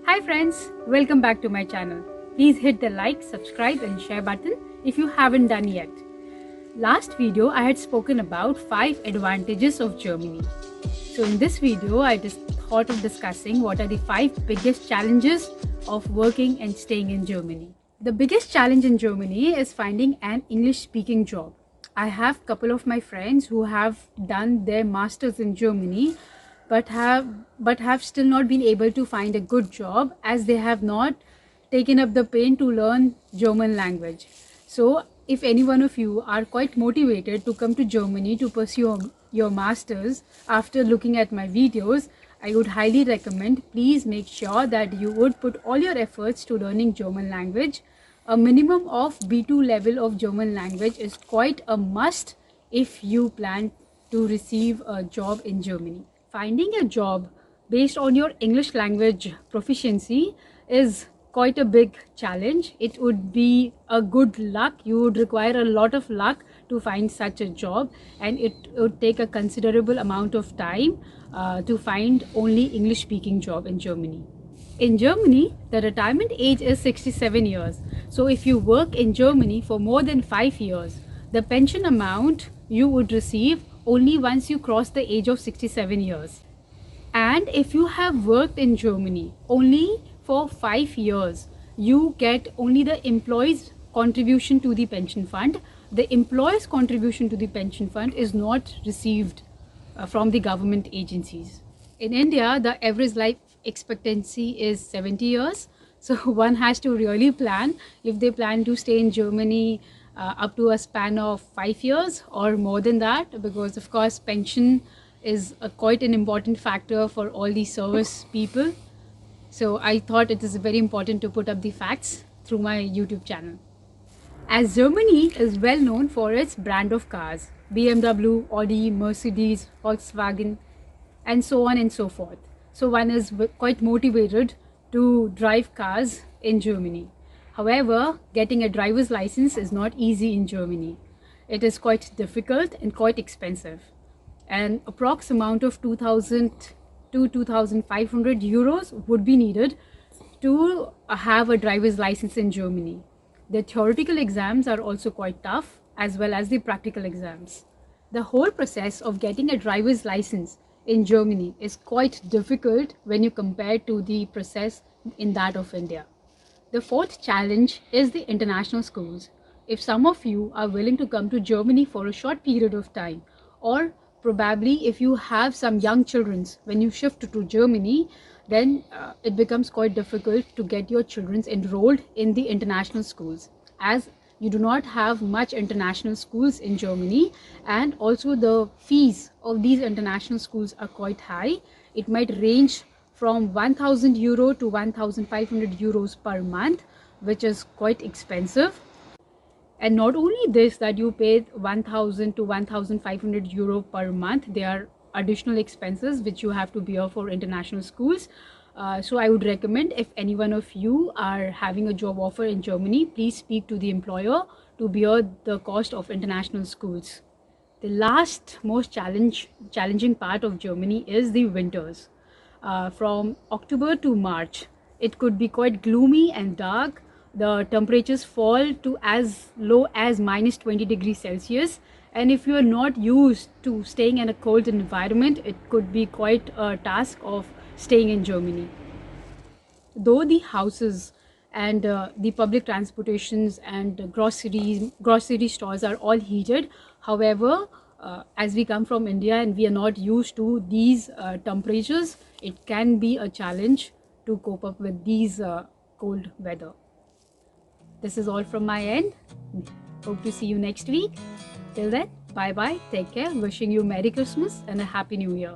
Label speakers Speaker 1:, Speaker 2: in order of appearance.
Speaker 1: Hi friends, welcome back to my channel. Please hit the like, subscribe and share button if you haven't done yet. Last video I had spoken about 5 advantages of Germany. So in this video I just thought of discussing what are the 5 biggest challenges of working and staying in Germany. The biggest challenge in Germany is finding an English speaking job. I have a couple of my friends who have done their masters in Germany but have still not been able to find a good job as they have not taken up the pain to learn German language. So if any one of you are quite motivated to come to Germany to pursue your masters after looking at my videos, I would highly recommend please make sure that you would put all your efforts to learning German language. A minimum of B2 level of German language is quite a must if you plan to receive a job in Germany. Finding a job based on your English language proficiency is quite a big challenge. It would be a good luck. You would require a lot of luck to find such a job, and it would take a considerable amount of time to find only English speaking job in Germany. In Germany, the retirement age is 67 years. So if you work in Germany for more than 5 years, the pension amount you would receive only once you cross the age of 67 years. And if you have worked in Germany only for 5 years, you get only the employee's contribution to the pension fund. The employee's contribution to the pension fund is not received from the government agencies. In India, the average life expectancy is 70 years. So one has to really plan if they plan to stay in Germany up to a span of 5 years or more than that, because of course pension is quite an important factor for all the service people. So I thought it is very important to put up the facts through my YouTube channel. As Germany is well known for its brand of cars, BMW, Audi, Mercedes, Volkswagen, and so on and so forth. So one is quite motivated to drive cars in Germany. However, getting a driver's license is not easy in Germany. It is quite difficult and quite expensive. An approx amount of 2,000 to 2,500 euros would be needed to have a driver's license in Germany. The theoretical exams are also quite tough, as well as the practical exams. The whole process of getting a driver's license in Germany is quite difficult when you compare to the process in that of India. The fourth challenge is the international schools. If some of you are willing to come to Germany for a short period of time, or probably if you have some young children when you shift to Germany, then it becomes quite difficult to get your children enrolled in the international schools, as you do not have much international schools in Germany, and also the fees of these international schools are quite high. It might range from 1,000 euro to 1,500 euros per month, which is quite expensive. And not only this, that you pay 1,000 to 1,500 euro per month, there are additional expenses which you have to bear for international schools. So I would recommend, if any one of you are having a job offer in Germany, please speak to the employer to bear the cost of international schools. The last most challenging part of Germany is the winters. From October to March, it could be quite gloomy and dark. The temperatures fall to as low as minus 20 degrees Celsius. And if you are not used to staying in a cold environment, it could be quite a task of staying in Germany. Though the houses and the public transportations and grocery stores are all heated, however, as we come from India and we are not used to these temperatures, it can be a challenge to cope up with these cold weather. This is all from my end. Hope to see you next week. Till then, bye bye, take care, wishing you Merry Christmas and a Happy New Year.